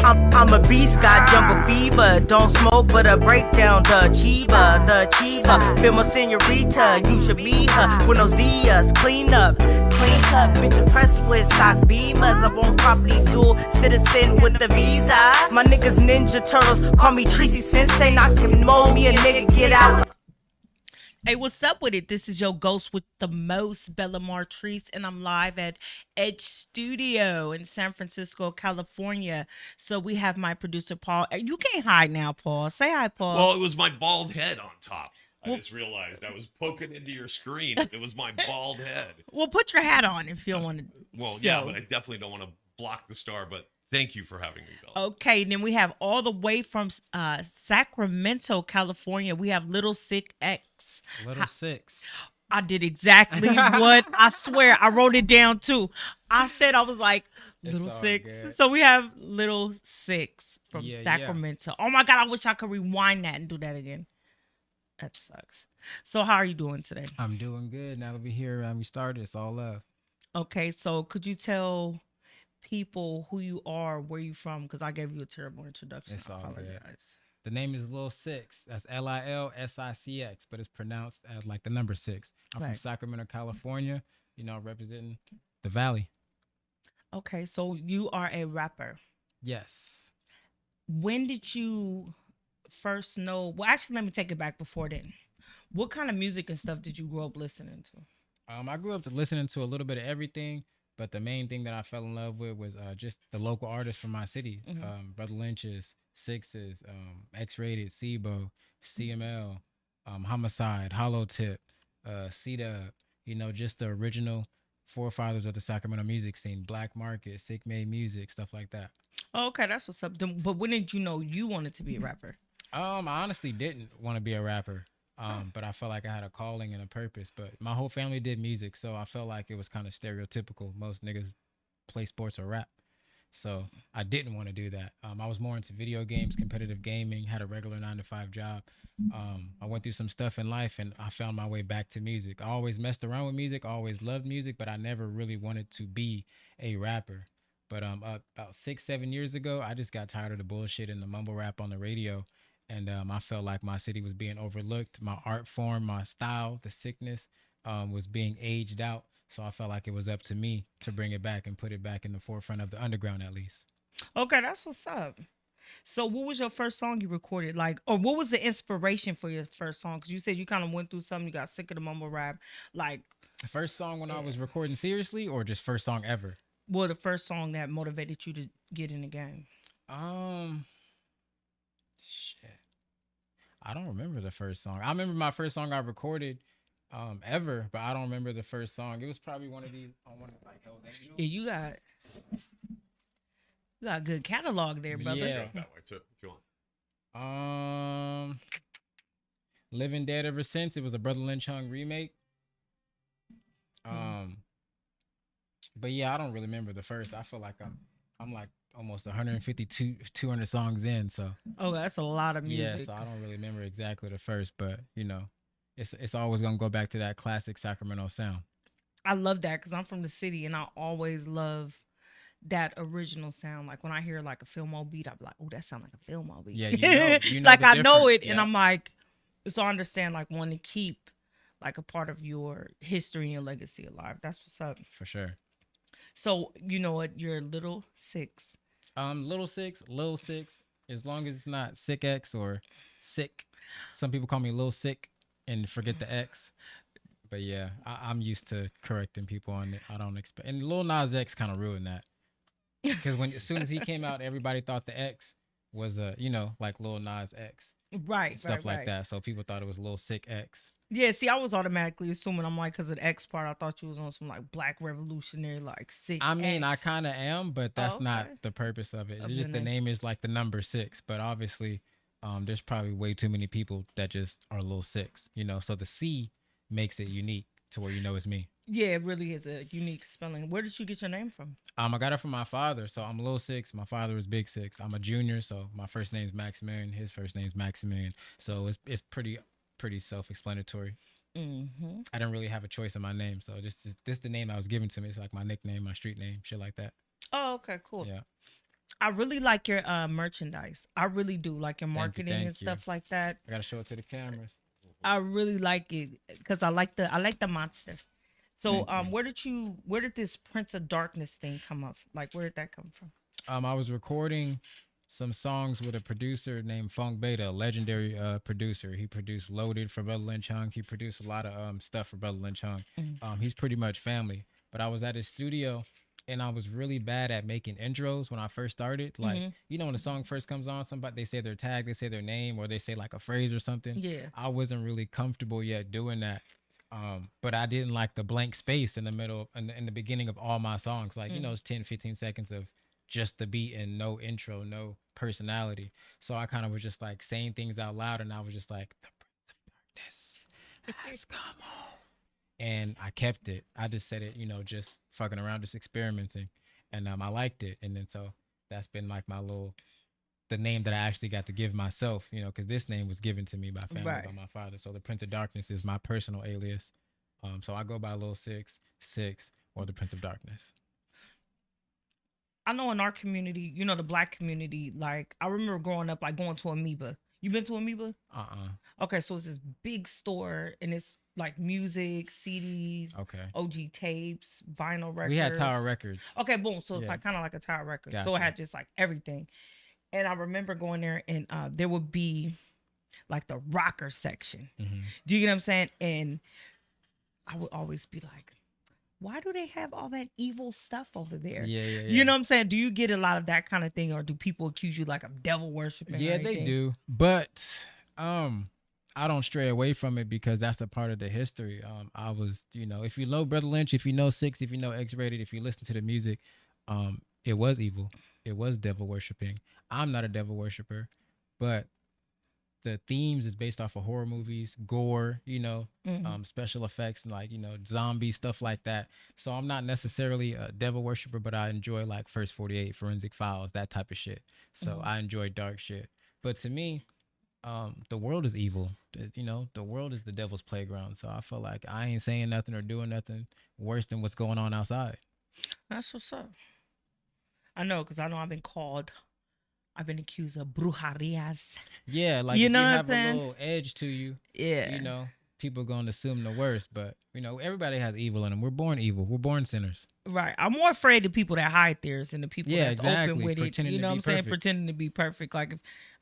I'm a beast, got jungle fever. Don't smoke, but a breakdown. The chiba. Feel my senorita, you should be her. Buenos dias, clean up, bitch. Impressed with stock beamers. I want property, dual citizen with the visa. My niggas Ninja Turtles, call me Tracy Sensei. Knock him, mold me a nigga, get out. Hey, what's up with it? This is your ghost with the most, Bella Martrice, and I'm live at Edge Studio in San Francisco, California. So we have my producer, Paul. You can't hide now, Paul. Say hi, Paul. Well, it was my bald head on top. I just realized I was poking into your screen. It was my bald head. Well, put your hat on if you don't want to. Well, yeah, but I definitely don't want to block the star, but thank you for having me, Bella. Okay, then we have all the way from Sacramento, California. We have Little Sick X. Little Six. I did exactly what I swear. I wrote it down too. I said I was like Little Six. Good. So we have Little Six from Sacramento. Yeah. Oh my God, I wish I could rewind that and do that again. That sucks. So how are you doing today? I'm doing good. Now that we're here, we started. It's all love. Okay, so could you tell people who you are, where you from? Because I gave you a terrible introduction. It's all good. The name is Lil Six. That's Lilsicx, but it's pronounced as like the number 6. I'm from Sacramento, California. You know, representing the Valley. Okay, so you are a rapper. Yes. When did you first know? Well, actually, let me take it back before then. What kind of music and stuff did you grow up listening to? I grew up listening to a little bit of everything, but the main thing that I fell in love with was just the local artists from my city. Brother Lynch's, Sixes, X-Rated, Sibo, CML, Homicide, Hollow Tip, C-Dub, you know, just the original forefathers of the Sacramento music scene, Black Market, Sick Made Music, stuff like that. Oh, okay, that's what's up. But when did you know you wanted to be a rapper? I honestly didn't want to be a rapper, but I felt like I had a calling and a purpose. But my whole family did music, so I felt like it was kind of stereotypical. Most niggas play sports or rap. So I didn't want to do that. I was more into video games, competitive gaming, had a regular 9-to-5 job. I went through some stuff in life and I found my way back to music. I always messed around with music, always loved music, but I never really wanted to be a rapper. But about 6-7 years ago, I just got tired of the bullshit and the mumble rap on the radio. And I felt like my city was being overlooked. My art form, my style, the sickness was being aged out. So I felt like it was up to me to bring it back and put it back in the forefront of the underground, at least. Okay, that's what's up. So what was your first song you recorded? Like, or what was the inspiration for your first song? Because you said you kind of went through something, you got sick of the mumble rap. Like, the first song when I was recording seriously, or just first song ever? Well, the first song that motivated you to get in the game. Shit. I don't remember the first song. I remember my first song I recorded ever, but I don't remember the first song. It was probably one of these on one of like Hell's Angels. Yeah, you got a good catalog there, brother. Yeah. That way too, if you want. Living Dead Ever Since. It was a Brother Lynch Hung remake. But yeah, I don't really remember the first. I feel like I'm like almost 200 songs in, so. Oh, that's a lot of music. Yeah, so I don't really remember exactly the first, but you know, it's always gonna go back to that classic Sacramento sound. I love that because I'm from the city and I always love that original sound. Like when I hear like a Fillmore beat, I'm like, oh, that sounds like a Fillmore beat. Yeah, you know like the I know it, difference. and I'm like, so I understand like wanting to keep like a part of your history and your legacy alive. That's what's up. For sure. So you know what? You're Little Six. Little Six. As long as it's not Sick X or Sick. Some people call me Lil Sick and forget the X. But yeah, I'm used to correcting people on it. I don't expect. And Lil Nas X kind of ruined that. Because as soon as he came out, everybody thought the X was like Lil Nas X. Right. Stuff like that. So people thought it was Lil Sick X. Yeah, see, I was automatically assuming, I'm like, because of the X part, I thought you was on some like black revolutionary, like Sick I mean, X. I kind of am, but that's not the purpose of it. It's just the name is like the number 6, but obviously there's probably way too many people that just are Lil Six, you know, so the C makes it unique to where you know it's me. Yeah, it really is a unique spelling. Where did you get your name from? I got it from my father, so I'm Lil Six. My father is Big Six. I'm a junior, so my first name's Maximilian. His first name's Maximilian. So it's pretty self-explanatory. Mm-hmm. I didn't really have a choice in my name, so this the name that was given to me. It's like my nickname, my street name, shit like that. Oh, okay, cool. Yeah. I really like your merchandise. I really do like your Thank you, marketing and thank you. stuff like that. I gotta show it to the cameras. I really like it because I like the monster. So Thank you. where did this Prince of Darkness thing come up? Like where did that come from? I was recording some songs with a producer named Funk Beta, a legendary producer. He produced Loaded for Brother Lynch Hung. He produced a lot of stuff for Brother Lynch Hung. Mm. He's pretty much family. But I was at his studio and I was really bad at making intros when I first started. Like, Mm-hmm. you know, when the song first comes on, somebody they say their tag, they say their name, or they say like a phrase or something. Yeah. I wasn't really comfortable yet doing that. But I didn't like the blank space in the middle in the beginning of all my songs. Like, you know, Mm. it's 10, 15 seconds of just the beat and no intro, no personality. So I kind of was just like saying things out loud and I was just like, the Prince of Darkness has come home. And I kept it. I just said it, you know, just fucking around, just experimenting. And I liked it. And then so that's been like my little the name that I actually got to give myself, you know, because this name was given to me by family, Right. by my father. So the Prince of Darkness is my personal alias. So I go by Lil 6, or the Prince of Darkness. I know in our community, you know, the black community, like I remember growing up, like going to Amoeba. You been to Amoeba? Uh-uh. Okay, so it's this big store and it's like music, CDs, Okay. OG tapes, vinyl records. We had Tower Records. Okay, boom. So it's Yeah. like kind of like a Tower record. So it Gotcha. had just like everything. And I remember going there and there would be like the rocker section. Mm-hmm. Do you get what I'm saying? And I would always be like, why do they have all that evil stuff over there? Yeah, yeah, yeah. You know what I'm saying? Do you get a lot of that kind of thing, or do people accuse you like of devil worshiping? Yeah, they do. But I don't stray away from it because that's a part of the history. I was, you know, if you know Brother Lynch, if you know Six, if you know X Rated, if you listen to the music, it was evil. It was devil worshiping. I'm not a devil worshiper, but the themes is based off of horror movies, gore, you know, special effects, and like, you know, zombie stuff like that. So I'm not necessarily a devil worshiper, but I enjoy like First 48, Forensic Files, that type of shit. So I enjoy dark shit. But to me, the world is evil. You know, the world is the devil's playground. So I feel like I ain't saying nothing or doing nothing worse than what's going on outside. That's what's up. I know, because I know I've been accused of brujerias. Yeah, like You if know you what I'm have a saying? little edge to you, Yeah. you know, people gonna assume the worst. But you know, everybody has evil in them. We're born evil. We're born sinners. Right. I'm more afraid of people that hide theirs than the people Yeah, that's exactly. open with it. Pretending You to know what be I'm saying? perfect. Pretending to be perfect. Like if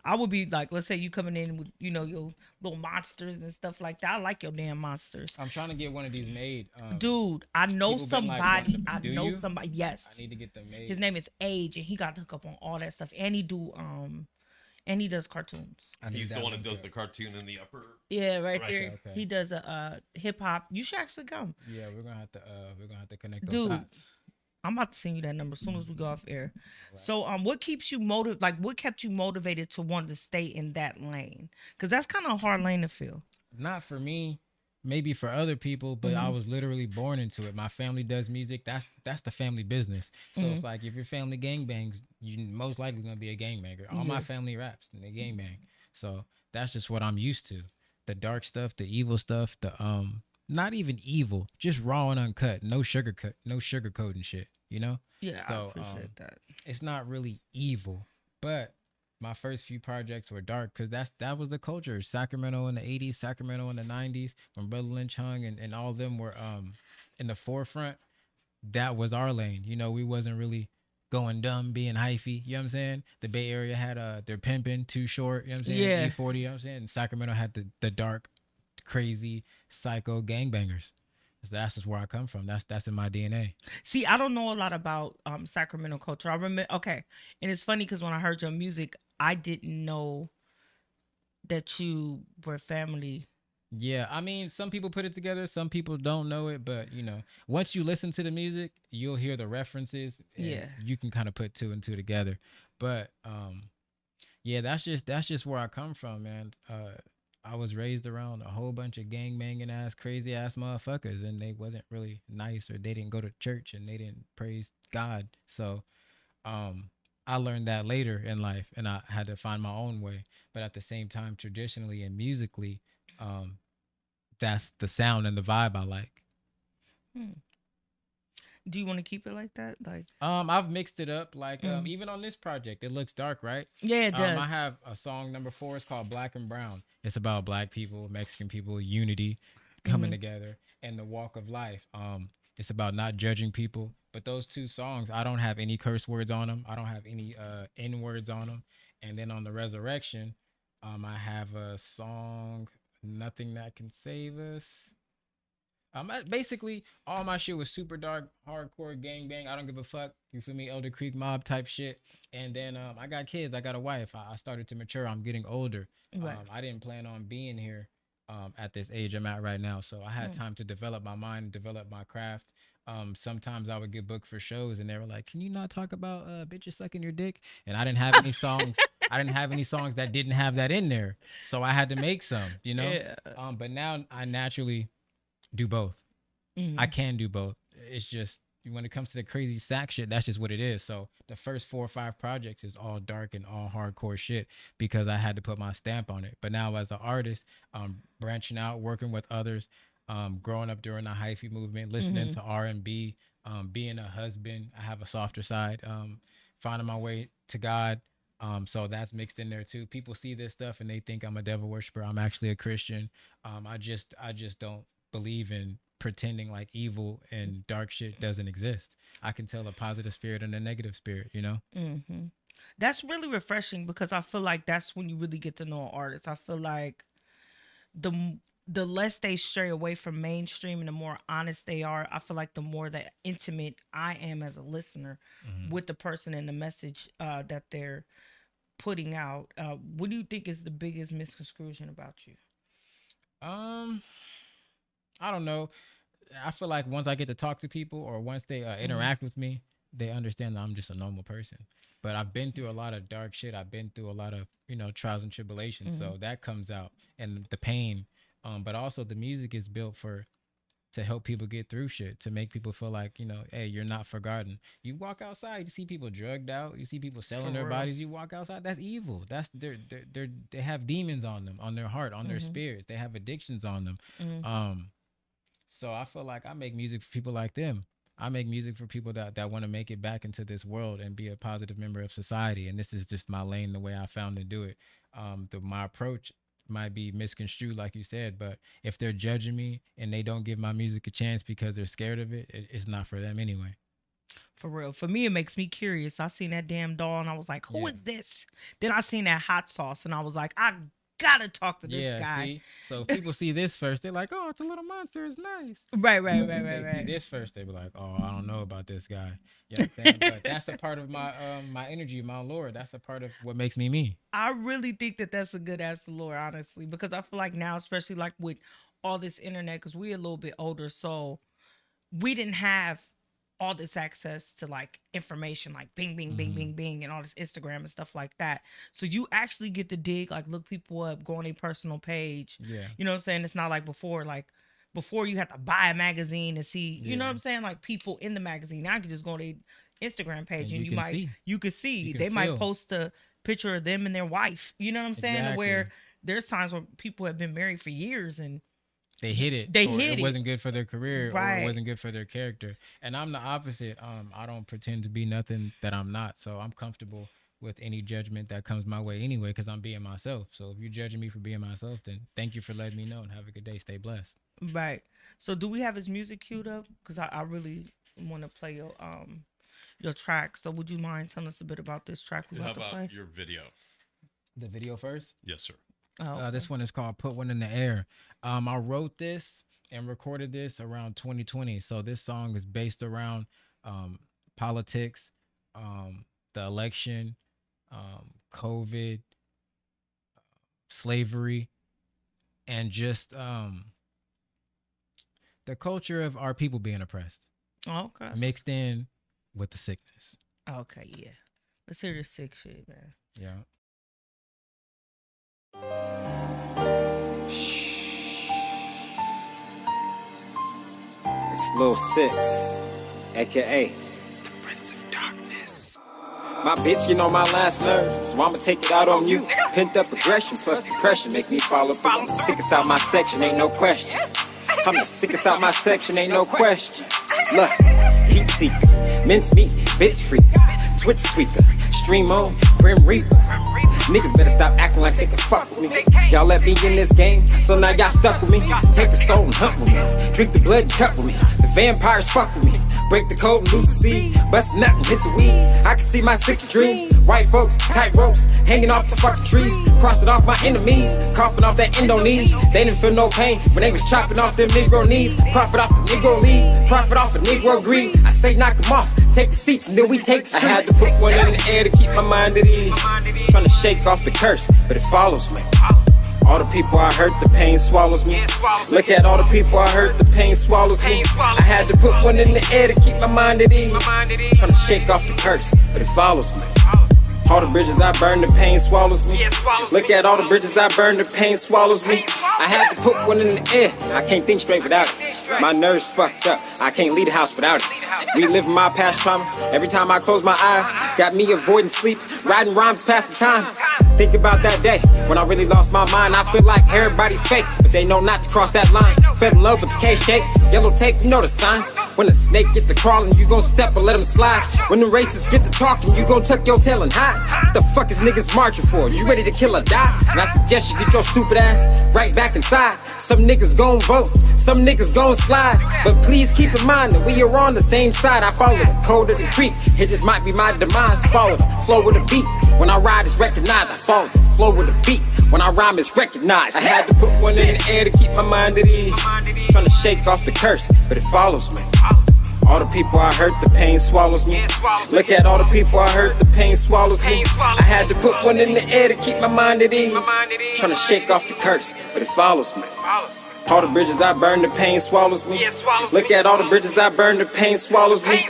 I would be like, let's say you coming in with, you know, your little monsters and stuff like that. I like your damn monsters. I'm trying to get one of these made. Dude, I know people been like somebody. wanting them. I Do know you? somebody. Yes. I need to get them made. His name is Age, and he got to hook up on all that stuff. And he does cartoons. I need He's the that one that does too. the cartoon in the upper. Yeah, right Right, there. okay. He does a hip hop. You should actually come. Yeah, we're gonna have to connect those Dude. dots. I'm about to send you that number as soon as we go off air. So, what keeps you motivated? Like, what kept you motivated to want to stay in that lane? Because that's kind of a hard lane to fill. Not for me, maybe for other people, but I was literally born into it. My family does music. That's the family business. So it's like if your family gangbangs, you most likely gonna be a gangbanger. All my family raps and they gangbang. So that's just what I'm used to. The dark stuff, the evil stuff, the not even evil, just raw and uncut, no sugarcoat and shit. You know? Yeah, So, I appreciate that. It's not really evil, but my first few projects were dark because that was the culture. Sacramento in the 80s, Sacramento in the 90s, when Brother Lynch Hung and all of them were in the forefront. That was our lane. You know, we wasn't really going dumb, being hyphy. You know what I'm saying? The Bay Area had their pimping, Too Short. You know what I'm saying? Yeah. E40. You know what I'm saying? And Sacramento had the dark, crazy, psycho gangbangers. So that's just where I come from. That's in my DNA. See, I don't know a lot about Sacramento culture. I remember, okay, and it's funny because when I heard your music, I didn't know that you were family. Yeah, I mean, some people put it together, some people don't know it, but you know, once you listen to the music, you'll hear the references. And Yeah. you can kind of put two and two together. But yeah, that's just where I come from, man. I was raised around a whole bunch of gang banging ass, crazy ass motherfuckers, and they wasn't really nice, or they didn't go to church and they didn't praise God. So, I learned that later in life, and I had to find my own way. But at the same time, traditionally and musically, that's the sound and the vibe I like. Do you want to keep it like that? Like, I've mixed it up. Like, even on this project, it looks dark, right? yeah, it does. I have a song number 4. It's called Black and Brown. It's about Black people, Mexican people, unity, coming together, and the walk of life. It's about not judging people. But those 2 songs, I don't have any curse words on them. I don't have any N words on them. And then on the Resurrection, I have a song, Nothing That Can Save Us. Basically, all my shit was super dark, hardcore, gangbang. I don't give a fuck. You feel me? Elder Creek mob type shit. And then I got kids. I got a wife. I started to mature. I'm getting older. Right. I didn't plan on being here at this age I'm at right now. So I had time to develop my mind, develop my craft. Sometimes I would get booked for shows, and they were like, "Can you not talk about bitches sucking your dick?" And I didn't have any songs. I didn't have any songs that didn't have that in there. So I had to make some. You know. Yeah. But now I naturally do both. I can do both. It's just when it comes to the crazy sack shit, that's just what it is. So the first 4 or 5 projects is all dark and all hardcore shit because I had to put my stamp on it. But now as an artist, branching out, working with others, growing up during the hyphy movement, listening to R&B, being a husband, I have a softer side, finding my way to God. So that's mixed in there too. People see this stuff and they think I'm a devil worshiper. I'm actually a Christian. I just don't believe in pretending like evil and dark shit doesn't exist. I can tell a positive spirit and a negative spirit, you know? That's really refreshing because I feel like that's when you really get to know an artist. I feel like the less they stray away from mainstream and the more honest they are, I feel like the more that intimate I am as a listener with the person and the message that they're putting out. What do you think is the biggest misconstruction about you? I don't know. I feel like once I get to talk to people or once they interact with me, they understand that I'm just a normal person. But I've been through a lot of dark shit. I've been through a lot of, trials and tribulations. So that comes out and the pain. But also the music is built to help people get through shit, to make people feel like, hey, you're not forgotten. You walk outside, you see people drugged out, you see people selling their bodies, you walk outside, that's evil. That's they have demons on them, on their heart, on their spirits. They have addictions on them. So I feel like I make music for people like them. I make music for people that want to make it back into this world and be a positive member of society. And this is just my lane, the way I found to do it. My approach might be misconstrued, like you said, but if they're judging me and they don't give my music a chance because they're scared of it, it's not for them anyway. For real. For me, it makes me curious. I seen that damn doll and I was like, who is this? Then I seen that hot sauce and I was like, I gotta talk to this guy. See? So if people see this first, they're like, oh, it's a little monster, it's nice. Right. See this first, they be like, oh, I don't know about this guy. You know what I'm saying? But that's a part of my energy, my lore. That's a part of what makes me me. I really think that that's a good ass lore, honestly, because I feel like now, especially like with all this internet, because we're a little bit older, so we didn't have all this access to like information, like bing, bing, bing, bing, bing, and all this Instagram and stuff like that. So you actually get to dig, like look people up, go on their personal page. Yeah. You know what I'm saying? It's not like before you had to buy a magazine to see, you know what I'm saying? Like people in the magazine. Now I can just go on their Instagram page and you could see. They might post a picture of them and their wife. You know what I'm saying? Exactly. Where there's times where people have been married for years and they hit it. It wasn't good for their career, or it wasn't good for their character. And I'm the opposite. I don't pretend to be nothing that I'm not. So I'm comfortable with any judgment that comes my way anyway, because I'm being myself. So if you're judging me for being myself, then thank you for letting me know and have a good day. Stay blessed. Right. So do we have his music queued up? Because I really want to play your track. So would you mind telling us a bit about this track we're about to play? How about your video? The video first? Yes, sir. Oh, okay. This one is called Put One in the Air. I wrote this and recorded this around 2020. So this song is based around politics, the election, COVID, slavery, and just the culture of our people being oppressed. Okay. Mixed in with the sickness. Okay, yeah. Let's hear this sick shit, man. Yeah. It's Lil 6, aka the Prince of Darkness. My bitch, my last nerve, so I'ma take it out on you. Pent up aggression plus depression make me fall apart. Sickest out my section, ain't no question. I'm the sickest out my section, ain't no question. Look, he seeker, mincemeat, bitch freaker, Twitch tweaker, stream on, Grim Reaper. Niggas better stop acting like they can fuck with me. Y'all let me in this game, so now y'all stuck with me. Take the soul and hunt with me. Drink the blood and cut with me. The vampires fuck with me. Break the code and lose the seed. Bust nut and hit the weed. I can see my 6 dreams. White folks, tight ropes, hanging off the fucking trees. Crossing off my enemies, coughing off that Indonesia. They didn't feel no pain when they was chopping off them Negro knees. Profit off the Negro lead, profit off the Negro greed. I say knock them off, take the seats and then we take the streets. I had to put one in the air to keep my mind at ease. Trying to shake off the curse, but it follows me. All the people I hurt, the pain swallows me. Look at all the people I hurt, the pain swallows me. I had to put one in the air to keep my mind at ease. Trying to shake off the curse, but it follows me. All the bridges I burn, the pain swallows me. Look at all the bridges I burn, the pain swallows me. I had to put one in the air, I can't think straight without it. My nerves fucked up, I can't leave the house without it. Reliving my past trauma, every time I close my eyes. Got me avoiding sleep, writing rhymes past the time. Think about that day, when I really lost my mind. I feel like everybody fake, but they know not to cross that line. Fell in love with the K-shape, yellow tape, you know the signs. When the snake get to crawling, you gon' step or let him slide. When the racists get to talking, you gon' tuck your tail and hide. What the fuck is niggas marching for? You ready to kill or die? And I suggest you get your stupid ass right back inside. Some niggas gon' vote, some niggas gon' slide. But please keep in mind that we are on the same side. I follow the code of the creek, it just might be my demise. Follow the flow of the beat, when I ride it's recognized. I follow the flow of the beat, when I rhyme it's recognized. I had to put one in the air to keep my mind at ease. Trying to shake off the curse, but it follows me. All the people I hurt, the pain swallows me. Look at all the people I hurt, the pain swallows me. I had to put one in the air to keep my mind at ease. Trying to shake off the curse, but it follows me. All the bridges I burn, the pain swallows me. Look at all the bridges I burn, the pain swallows me.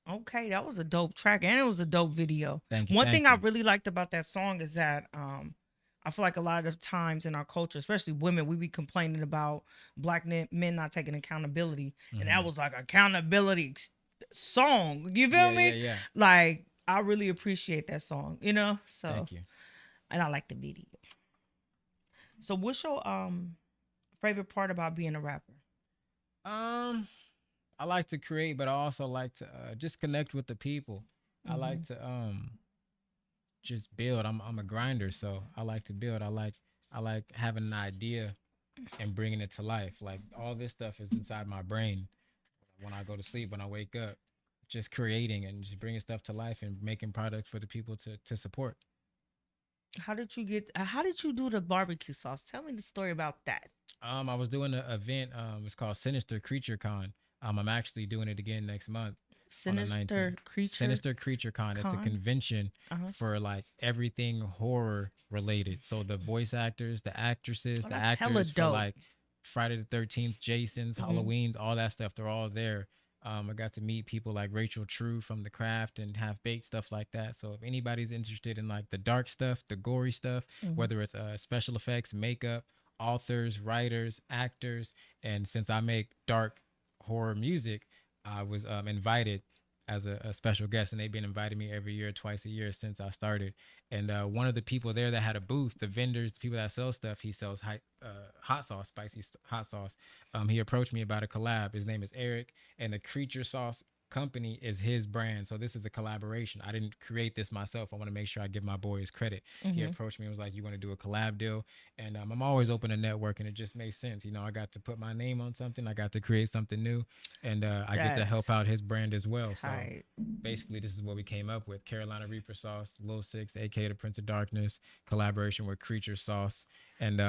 Okay, that was a dope track and it was a dope video. Thank you. One thank thing you. I really liked about that song is that I feel like a lot of times in our culture, especially women, we be complaining about black men not taking accountability, and that was like accountability song. You feel me? Yeah. Like I really appreciate that song, you know. So Thank you. and I like the video. So what's your favorite part about being a rapper? I like to create, but I also like to just connect with the people. I like to just build. I'm a grinder, so I like to build. I like having an idea and bringing it to life. Like all this stuff is inside my brain. When I go to sleep, when I wake up, just creating and just bringing stuff to life and making products for the people to support. How did you do the barbecue sauce? Tell me the story about that. I was doing an event. It's called Sinister Creature Con. I'm actually doing it again next month. On the Sinister 19th. Creature. Sinister Creature Con. It's a convention for like everything horror related. So the voice actors, the actresses, the that's hella actors for dope. like Friday the 13th, Jason's, Halloween's, all that stuff. They're all there. I got to meet people like Rachel True from The Craft and Half Baked, stuff like that. So if anybody's interested in like the dark stuff, the gory stuff, whether it's special effects, makeup, authors, writers, actors, and since I make dark horror music, I was invited as a special guest, and they've been inviting me every year, twice a year since I started. And one of the people there that had a booth, the vendors, the people that sell stuff, he sells hot sauce, spicy hot sauce. He approached me about a collab. His name is Eric, and the Creature Sauce company is his brand. So this is a collaboration. I didn't create this myself. I want to make sure I give my boy his credit. He approached me and was like, you want to do a collab deal? And I'm always open to network, and it just made sense. You know, I got to put my name on something. I got to create something new, and I get to help out his brand as well. Tight. So basically, this is what we came up with. Carolina Reaper Sauce, Lil Six, aka the Prince of Darkness, collaboration with Creature Sauce. And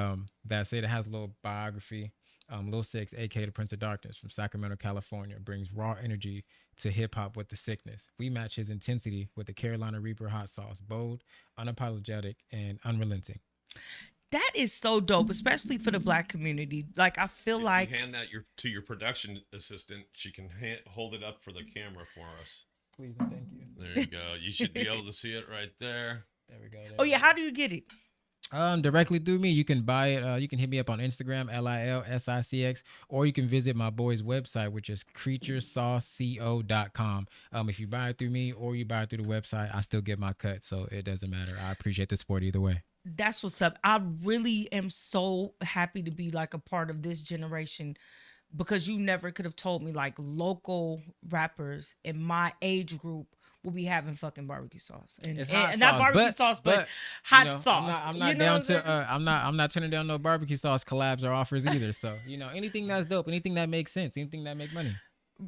that's it. It has a little biography. Lil Six, aka the Prince of Darkness, from Sacramento, California, brings raw energy to hip hop with the sickness. We match his intensity with the Carolina Reaper hot sauce, bold, unapologetic, and unrelenting. That is so dope, especially for the black community. Like I feel like you hand that to your production assistant, she can hold it up for the camera for us. Please and thank you. There you go. You should be able to see it right there. There we go. Oh yeah, how do you get it? Directly through me. You can buy it. You can hit me up on Instagram, LILSICX, or you can visit my boy's website, which is creaturesauceco.com. If you buy it through me or you buy it through the website, I still get my cut, so it doesn't matter. I appreciate the support either way. That's what's up. I really am so happy to be like a part of this generation, because you never could have told me like local rappers in my age group will be having fucking barbecue sauce and, It's and, hot and not sauce, barbecue sauce, but hot sauce. I'm not down to. I'm not turning down no barbecue sauce collabs or offers either. So anything that's dope, anything that makes sense, anything that make money.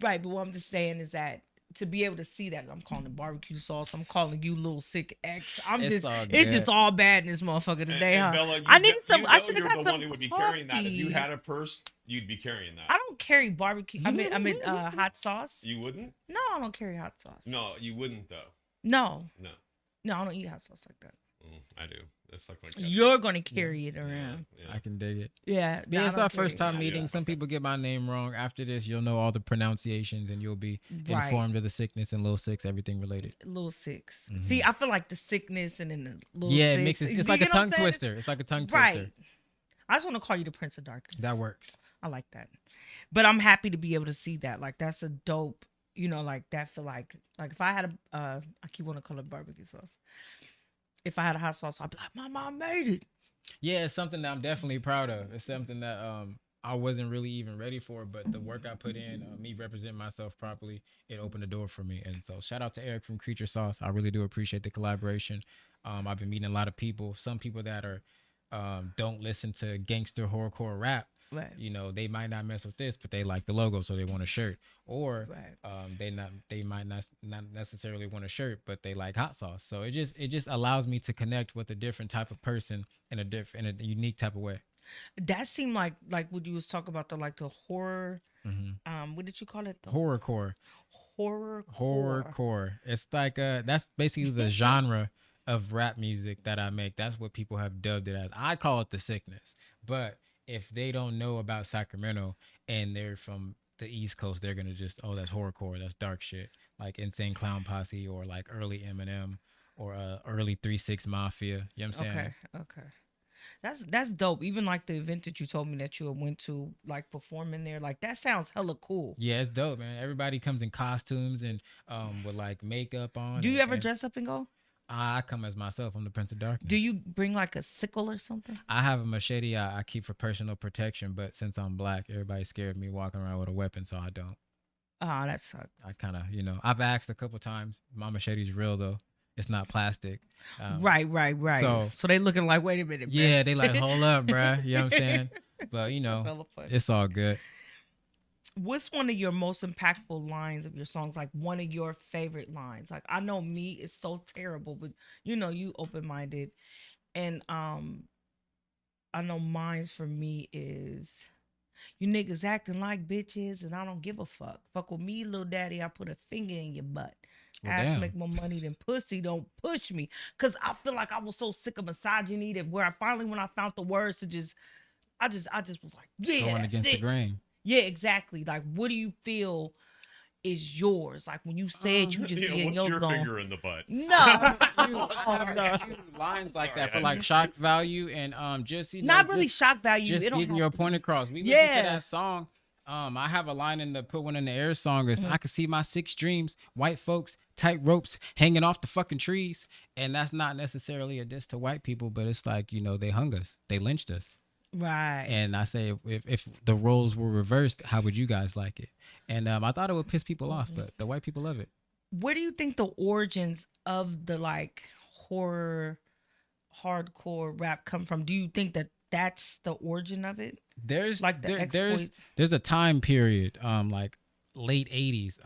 Right, but what I'm just saying is that to be able to see that, I'm calling it barbecue sauce. I'm calling you Little Sick X. It's just all bad in this motherfucker today, And huh? Bella, I need some. I should have you're got the some one who would be coffee. carrying that. If you had a purse, you'd be carrying that. I don't carry barbecue. I mean, hot sauce. You wouldn't? No, I don't carry hot sauce. No, you wouldn't though. No, No, I don't eat hot sauce like that. I do. It's like my ketchup. You're gonna carry it around. Yeah. I can dig it. Yeah, Yeah, it's our first time Yeah, meeting. yeah. Some people get my name wrong. After this, you'll know all the pronunciations and you'll be Right. informed of the sickness and Lil Six, everything related. Little Six. See, I feel like the sickness and then the Little Yeah, Six. it mixes. You It's like a get what I'm tongue saying? twister. It's like a tongue Right. twister. I just want to call you the Prince of Darkness. That works. I like that. But I'm happy to be able to see that. Like that's a dope, like that feel like if I had I keep wanting to call it barbecue sauce. If I had a hot sauce, I'd be like, my mom made it. Yeah, it's something that I'm definitely proud of. It's something that I wasn't really even ready for, but the work I put in, me representing myself properly, it opened the door for me. And so shout out to Eric from Creature Sauce. I really do appreciate the collaboration. I've been meeting a lot of people, some people that are don't listen to gangster horrorcore rap. Right. They might not mess with this, but they like the logo, so they want a shirt. Or Right. they might not necessarily want a shirt, but they like hot sauce. So it just allows me to connect with a different type of person in a unique type of way. That seemed like what you was talking about, the horror. What did you call it? The Horrorcore. horrorcore. It's like that's basically the genre of rap music that I make. That's what people have dubbed it as. I call it the sickness. But if they don't know about Sacramento and they're from the East Coast, they're gonna just, oh, that's horrorcore, that's dark shit, like Insane Clown Posse or like early Eminem or early 3-6 Mafia. You know what I'm saying? Okay. That's dope. Even like the event that you told me that you went to, like performing there, like that sounds hella cool. Yeah, it's dope, man. Everybody comes in costumes and with like makeup on. Do you ever and dress up and go? I come as myself. I'm the Prince of Darkness. Do you bring like a sickle or something? I have a machete I keep for personal protection, but since I'm black, everybody's scared of me walking around with a weapon, so I don't. Oh, that sucks. I kind of, I've asked a couple times. My machete's real though. It's not plastic. Right. So they looking like, wait a minute, man. Yeah, they like, hold up, bruh. You know what I'm saying? But hella funny. it's all good. What's one of your most impactful lines of your songs? Like one of your favorite lines? Like I know me, it's so terrible, but you open-minded, and I know mine's for me is, you niggas acting like bitches, and I don't give a fuck. Fuck with me, little daddy. I put a finger in your butt. Well, Ass damn. make more money than pussy. Don't push me, cause I feel like I was so sick of misogyny that when I found the words to I just was like, yeah, Going that's against the it. grain. Yeah, exactly. Like, what do you feel is yours? Like when you say it, you just be in what's your your zone. finger in the butt? No, Lines like that for Sorry, like shock value and just not really just, shock value. just It don't getting have your to point be. across. We listen Yeah. to that song. I have a line in the Put One in the Air song is, I can see my 6 dreams, white folks, tight ropes hanging off the fucking trees. And that's not necessarily a diss to white people, but it's like, they hung us. They lynched us. Right. And I say, if the roles were reversed, how would you guys like it? And I thought it would piss people off, but the white people love it. Where do you think the origins of the like horror, hardcore rap come from? Do you think that that's the origin of it? There's Like the there's a time period, like late 80s,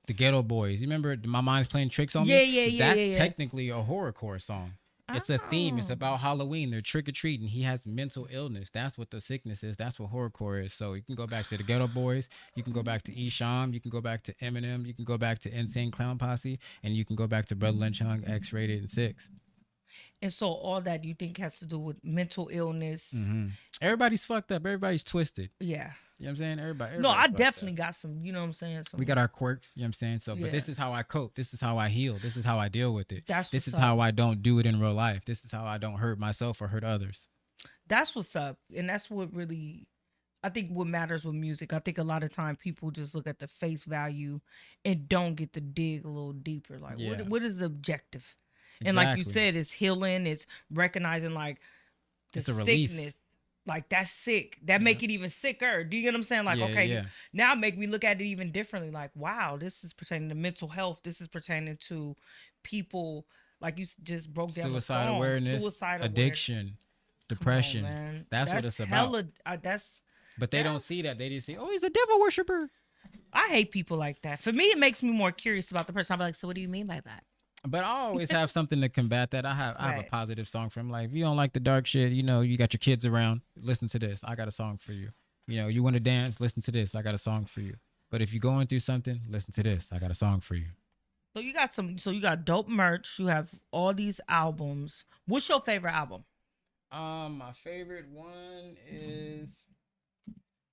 the Ghetto Boys. You remember My Mind's Playing Tricks on Me? Yeah. That's technically a horrorcore song. It's a theme. It's Oh. about Halloween. They're trick-or-treating. He has mental illness. That's what the sickness is. That's what horrorcore is. So you can go back to the Ghetto Boys. You can go back to Esham. You can go back to Eminem. You can go back to Insane Clown Posse. And you can go back to Brother Lynch Hung, X-Rated, and 6. And so all that you think has to do with mental illness. Everybody's fucked up. Everybody's twisted. Yeah. You know what I'm saying? Everybody No, I fucked up. definitely got some. You know what I'm saying? Some, We got our quirks, you know what I'm saying? So, but Yeah. this is how I cope. This is how I heal. This is how I deal with it. That's This what's is up. how I don't do it in real life. This is how I don't hurt myself or hurt others. That's what's up, and that's what really. I think what matters with music. I think a lot of time people just look at the face value and don't get to dig a little deeper. Like, Yeah. what is the objective? And like you Exactly. said, it's healing. It's recognizing like the It's a release. sickness. Like that's sick. That make it even sicker. Do you get what I'm saying? Like, Yeah, okay, yeah. now make me look at it even differently. Like, wow, this is pertaining to mental health. This is pertaining to people. Like you just broke down the Suicide song. awareness, Suicide addiction, awareness. depression. Come on, man. That's what it's about. Hella, that's. But they don't see that. They just see, oh, he's a devil worshiper. I hate people like that. For me, it makes me more curious about the person. I'm like, so what do you mean by that? But I always have something to combat that. I have a Right. positive song for him. Like, if you don't like the dark shit, you know, you got your kids around, listen to this. I got a song for you. You know, you want to dance, listen to this. I got a song for you. But if you're going through something, listen to this. I got a song for you. So you got you got dope merch. You have all these albums. What's your favorite album? My favorite one is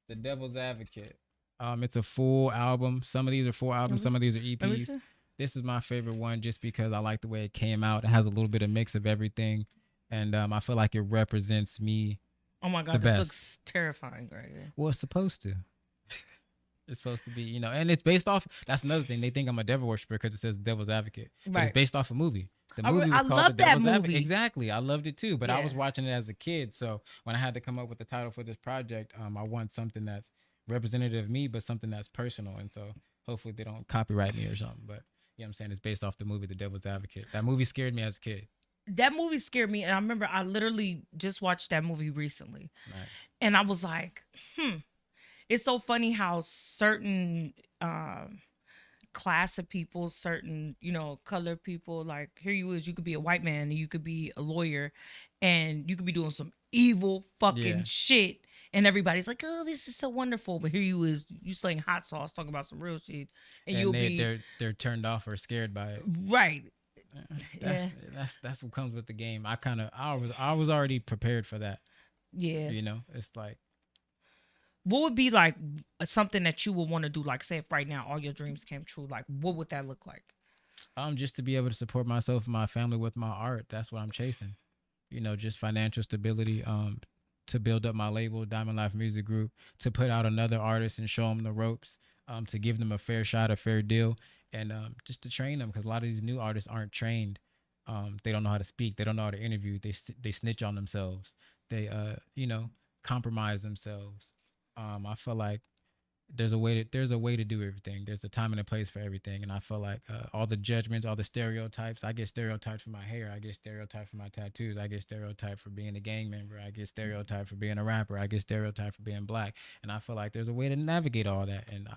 The Devil's Advocate. It's a full album. Some of these are full albums. Some of these are me EPs. see. This is my favorite one just because I like the way it came out. It has a little bit of mix of everything, and I feel like it represents me. Oh my The god, this best. looks terrifying right here. Well, it's supposed to. It's supposed to be, you know, and it's based off. That's another thing. They think I'm a devil worshiper because it says Devil's Advocate. But it's Right. based off a movie. The I movie was I called love The that Devil's Advocate. movie. Exactly. I loved it too. But I Yeah. was watching it as a kid. So when I had to come up with the title for this project, I want something that's representative of me, but something that's personal. And so hopefully they don't copyright me or something. But you know what I'm saying? It's based off the movie The Devil's Advocate. That movie scared me as a kid. That movie scared me, and I remember I literally just watched that movie recently, Right. and I was like, It's so funny how certain class of people, certain, color people, like here you could be a white man and you could be a lawyer and you could be doing some evil fucking Yeah. shit. And everybody's like, oh, this is so wonderful. But here you slaying hot sauce, talking about some real shit. And you'll be they're turned off or scared by it. right. That's what comes with the game. I was already prepared for that. Yeah. You know, it's like What would be like something that you would want to do? Like, say if right now all your dreams came true, like what would that look like? just to be able to support myself and my family with my art. That's what I'm chasing. You know, just financial stability. To build up my label, Diamond Life Music Group, to put out another artist and show them the ropes. To give them a fair shot, a fair deal, and just to train them because a lot of these new artists aren't trained. They don't know how to speak. They don't know how to interview. They snitch on themselves. They compromise themselves. I feel like there's a way to do everything. There's a time and a place for everything, and I feel like all the judgments, all the stereotypes. I get stereotyped for my hair. I get stereotyped for my tattoos. I get stereotyped for being a gang member. I get stereotyped for being a rapper. I get stereotyped for being black, and I feel like there's a way to navigate all that, and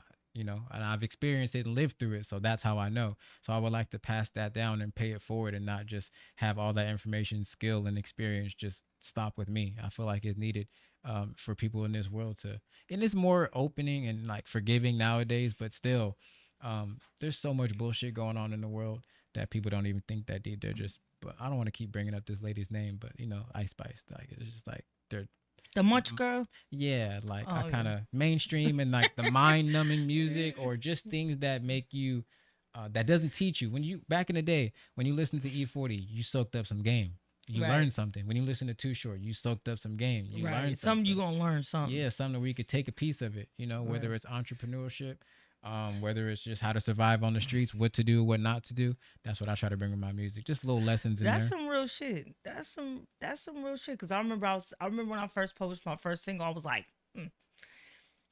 and I've experienced it and lived through it, so that's how I know. So I would like to pass that down and pay it forward, and not just have all that information, skill, and experience just stop with me. I feel like it's needed for people in this world and it's more opening and like forgiving nowadays, but still there's so much bullshit going on in the world that people don't even think that deep. They're just, but I don't want to keep bringing up this lady's name, but Ice Spice, like it's just like they're The Munch Girl? yeah, like Oh, I kind of mainstream and like the mind numbing music or just things that make you that doesn't teach you. When you back in the day when you listened to E40, you soaked up some game. You Right. learned something. When you listen to Too Short, you soaked up some game. You learned Right. something. You gonna learn something. Yeah, something where you could take a piece of it, whether Right. it's entrepreneurship, whether it's just how to survive on the streets, what to do, what not to do. That's what I try to bring with my music. Just little lessons in That's there. some real shit. That's some real shit. Cause I remember when I first published my first single, I was like,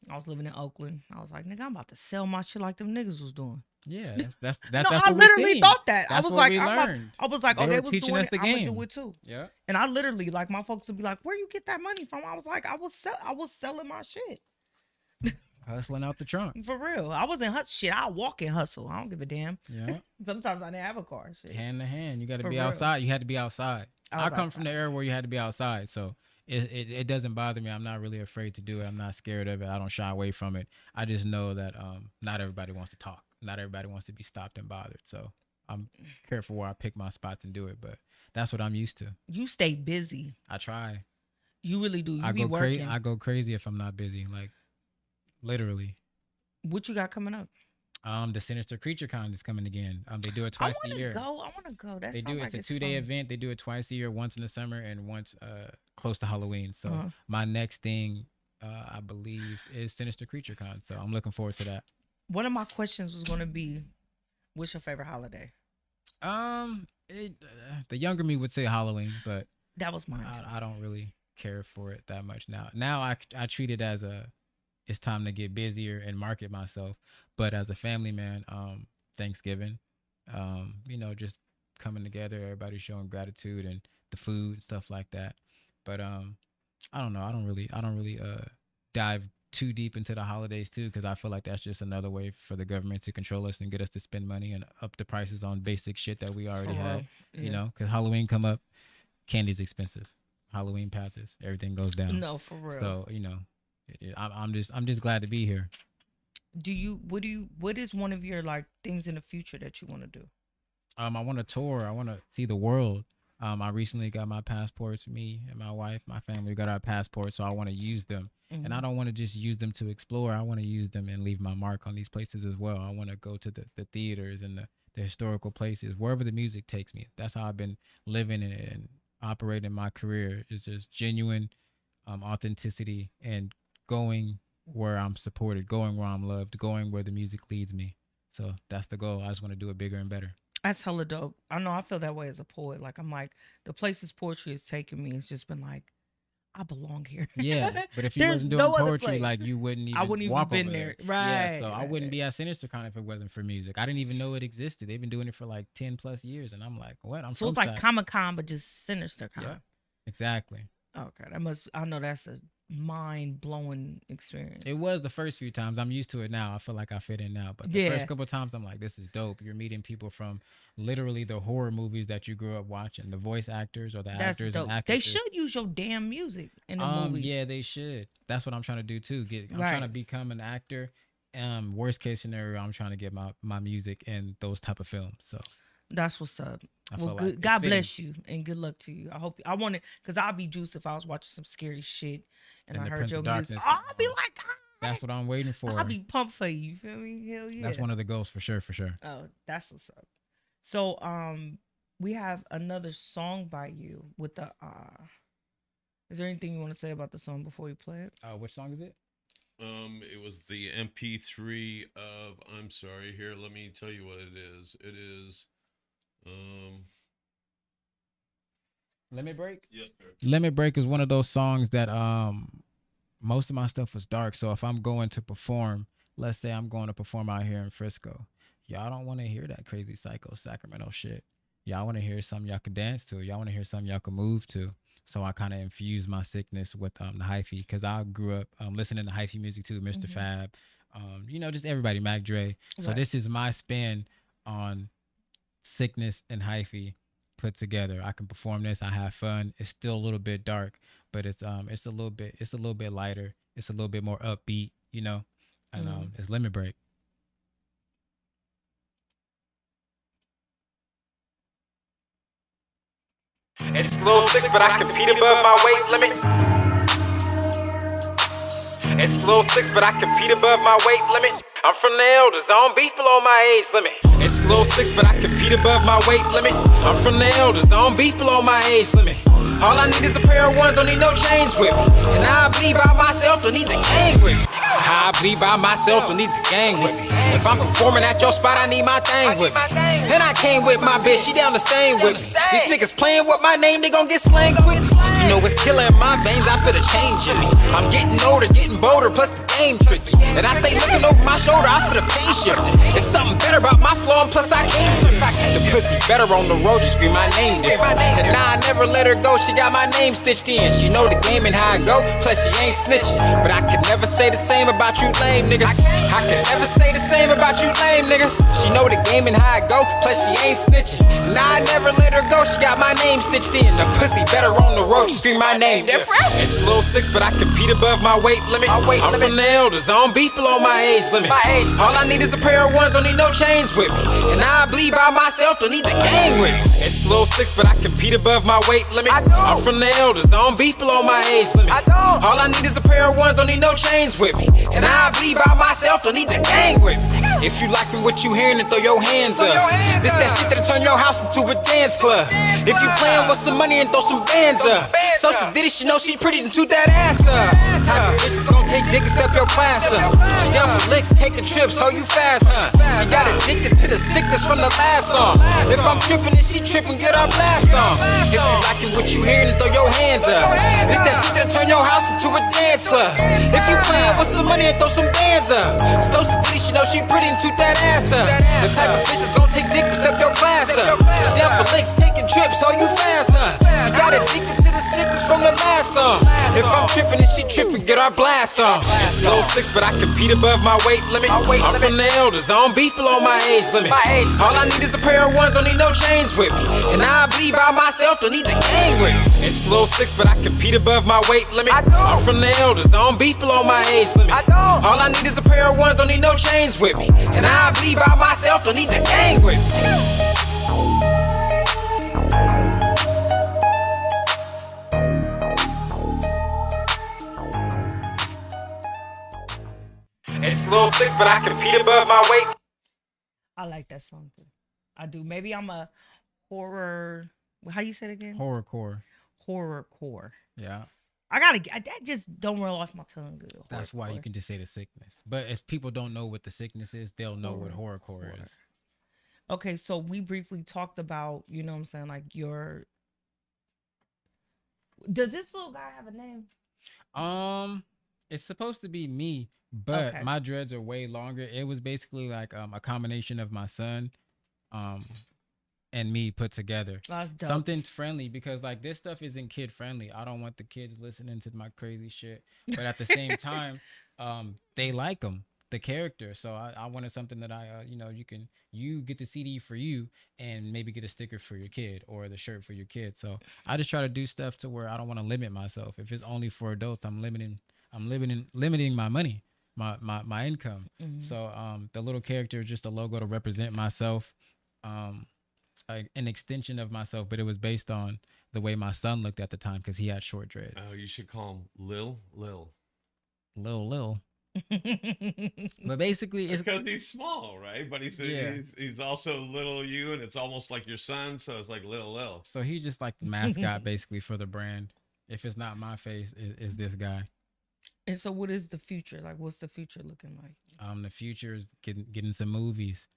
I was living in Oakland. I was like, nigga, I'm about to sell my shit like them niggas was doing. Yeah, that's No, what I we literally seen. thought that. That's I was what like, we I'm about- learned. I was like, They oh, they were was teaching doing us it. the I'm gonna game. do it too. Yeah. And I literally, like, my folks would be like, where you get that money from? I was like, I was selling my shit. Hustling out the trunk. For real. I wasn't shit. I walk and hustle. I don't give a damn. Yeah. Sometimes I didn't have a car. Shit. Hand to hand. You got to For be real. outside. You had to be outside. I was I come from the outside. era where you had to be outside. So it doesn't bother me. I'm not really afraid to do it. I'm not scared of it. I don't shy away from it. I just know that not everybody wants to talk. Not everybody wants to be stopped and bothered. So I'm careful where I pick my spots and do it. But that's what I'm used to. You stay busy. I try. You really do. You I be go working. crazy. I go crazy if I'm not busy. Like literally. What you got coming up? The Sinister Creature Con is coming again. They do it twice a year. I want to go. That They do. sounds It's like a 2-day fun. event. They do it twice a year, once in the summer and once close to Halloween. So Uh-huh. my next thing, I believe, is Sinister Creature Con. So I'm looking forward to that. One of my questions was going to be, what's your favorite holiday? The younger me would say Halloween, but That was mine. I don't really care for it that much now. Now I treat it as it's time to get busier and market myself. But as a family man, Thanksgiving, just coming together, everybody showing gratitude and the food and stuff like that. But I don't know. I don't really dive too deep into the holidays too, because I feel like that's just another way for the government to control us and get us to spend money and up the prices on basic shit that we already For real. have. Yeah. You know, because Halloween come up, candy's expensive. Halloween passes, everything goes down. No, for real. So I'm just glad to be here. What is one of your like things in the future that you want to do? I want to tour. I want to see the world. I recently got my passports. Me and my wife, my family got our passports, so I want to use them. And I don't want to just use them to explore. I want to use them and leave my mark on these places as well. I want to go to the theaters and the historical places, wherever the music takes me. That's how I've been living and operating my career. Is just genuine authenticity and going where I'm supported, going where I'm loved, going where the music leads me. So that's the goal. I just want to do it bigger and better. That's hella dope. I know I feel that way as a poet. Like I'm like the places poetry has taken me. It's just been like I belong here. Yeah, but if you There's wasn't doing no other poetry, place. like you wouldn't even I wouldn't even walk been over there. Yeah, Right, so I right. wouldn't be at SinisterCon if it wasn't for music. I didn't even know it existed. They've been doing it for like 10 plus years, and I'm like, what? I'm So from it's like South. Comic-Con, but just sinister con. Yeah, exactly. Okay, I know that's a mind blowing experience. It was the first few times. I'm used to it now. I feel like I fit in now. But the Yeah. first couple of times, I'm like, this is dope. You're meeting people from literally the horror movies that you grew up watching, the voice actors or the That's actors dope. and They actresses. should use your damn music in the movie. Yeah, they should. That's what I'm trying to do too. I'm Right. trying to become an actor. Worst case scenario, I'm trying to get my music in those type of films. So That's what's up. I Well, feel good. like it's God fitting. bless you and good luck to you. I want it because I'll be juiced if I was watching some scary shit and And I the heard Prince your of music. Darkness I'll be come on. like, that's what I'm waiting for. I'll be pumped for you. You feel me? Hell yeah. That's one of the goals for sure. Oh, that's what's up. So, we have another song by you with the. Is there anything you want to say about the song before we play it? Which song is it? It was the MP3 of. I'm sorry. Here, let me tell you what it is. It is. Limit Break? Yes, sir. Limit Break is one of those songs that most of my stuff was dark. So if I'm going to perform, let's say I'm going to perform out here in Frisco, y'all don't want to hear that crazy psycho Sacramento shit. Y'all want to hear something y'all could dance to. Y'all want to hear something y'all could move to. So I kind of infused my sickness with the hyphy, because I grew up listening to hyphy music too, Mr. Fab, just everybody, Mac Dre. So Right. this is my spin on sickness and hyphy put together. I can perform this. I have fun. It's still a little bit dark, but it's a little bit lighter. It's a little bit more upbeat, and it's Limit Break. It's a little sick, but I compete above my weight limit. It's a little sick, but I compete above my weight limit. I'm from the elders, I don't beef below my age limit. It's a little sick, but I compete above my weight limit. I'm from the elders, I don't beef below my age limit. All I need is a pair of ones, don't need no chains with me. And I bleed by myself, don't need the gang with me. I bleed by myself, don't need the gang with me. If I'm performing at your spot, I need my thing with me. And I came with my bitch, she down the stain with me. These niggas playing with my name, they gon' get slang with me. You know it's killer in my veins, I feel the change in me. I'm getting older, getting bolder, plus the game tricky. And I stay looking over my shoulder, I feel the pain shifting. It's something better about my flow, and plus I came to it. The pussy better on the road, she scream my name with me. And nah, I never let her go, she got my name stitched in. She know the game and how I go, plus she ain't snitching. But I could never say the same about you lame niggas. I could never say the same about you lame niggas. She know the game and how I go, plus she ain't snitching. Nah, I never let her go, she got my name stitched in. The pussy better on the road, she scream my name. It's a little six, but I compete above my weight limit. I'm from the elders, I don't beef below my age limit. All I need is a pair of ones, don't need no chains with me. And I bleed by myself, don't need the gang with me. It's Lil 6, but I compete above my weight limit. I'm from the elders, I don't beef below my age limit. All I need is a pair of ones, don't need no chains with me. And I bleed by myself, don't need the gang with me. If you liking what you hearing, then throw your hands up. This that shit that'll turn your house into a dance club. If you playing with some money and throw some bands up. So she did it, she know she's pretty, then toot that ass up. Type of bitches gon' take dick and step your class up. She down for licks, taking trips, hold you fast, huh? She got addicted to the sickness from the last song. If I'm tripping and she tripping, get our blast on. If you liking what you hearing, then throw your hands up. This that shit that'll turn your house into a dance club. If you playing with some money and throw some bands up. So she did it, she know she pretty, and toot that ass up. The type of bitches gon' take dick and step your class up. She down for licks, taking trips, hold you fast, huh? She got addicted to the sickness from the last song. If I'm tripping and she tripping, get our blast on. It's Lil 6, but I compete above my weight limit. I'm from the elders, I don't beef below my age limit. All I need is a pair of ones, don't need no chains with me. And I bleed by myself, don't need the gang with me. It's Lil 6, but I compete above my weight limit. I'm from the elders, I don't beef below my age limit. All I need is a pair of ones, don't need no chains with me. And I bleed by myself, don't need the gang with me. It's Lil 6, but I compete above my weight. I like that song too. I do. Maybe I'm a horror. How you say it again? Horrorcore. Horrorcore. Yeah. That just don't roll off my tongue good. That's why you can just say the sickness. But if people don't know what the sickness is, they'll know what horrorcore is. Okay, so we briefly talked about, you know what I'm saying, like does this little guy have a name? It's supposed to be me, but Okay. my dreads are way longer. It was basically like a combination of my son, and me put together. That's dope. Something friendly, because like this stuff isn't kid friendly. I don't want the kids listening to my crazy shit, but at the same time, they like the character. So I wanted something that you get the CD for you and maybe get a sticker for your kid or the shirt for your kid. So I just try to do stuff to where I don't want to limit myself. If it's only for adults, I'm limiting my money, my income. Mhm. So the little character is just a logo to represent myself, an extension of myself, but it was based on the way my son looked at the time because he had short dreads. Oh, you should call him Lil. Lil. But basically, it's because he's small, right? But he's also little you, and it's almost like your son, so it's like Lil. So he's just like the mascot basically for the brand. If it's not my face, is this guy. And so what is the future? Like, what's the future looking like? The future is getting some movies,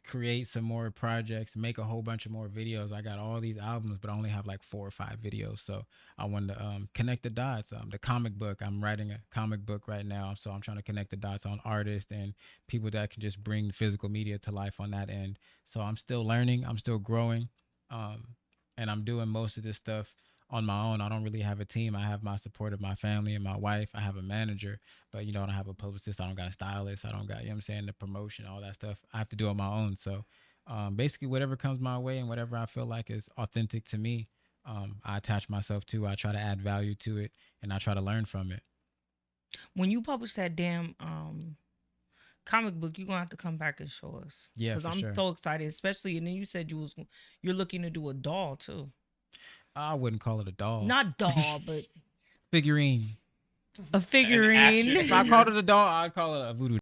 create some more projects, make a whole bunch of more videos. I got all these albums, but I only have like 4 or 5 videos. So I wanted to connect the dots. The comic book, I'm writing a comic book right now. So I'm trying to connect the dots on artists and people that can just bring physical media to life on that end. So I'm still learning, I'm still growing. And I'm doing most of this stuff on my own. I don't really have a team. I have my support of my family and my wife. I have a manager, but I don't have a publicist. I don't got a stylist. I don't got, the promotion, all that stuff. I have to do it on my own. So basically whatever comes my way and whatever I feel like is authentic to me, I attach myself to. I try to add value to it and I try to learn from it. When you publish that damn comic book, you're gonna have to come back and show us. Yeah, because I'm sure. so excited, especially. And then you said you're looking to do a doll too. I wouldn't call it a doll. Not doll, but figurine. a figurine. action If I called it a doll, I'd call it a voodoo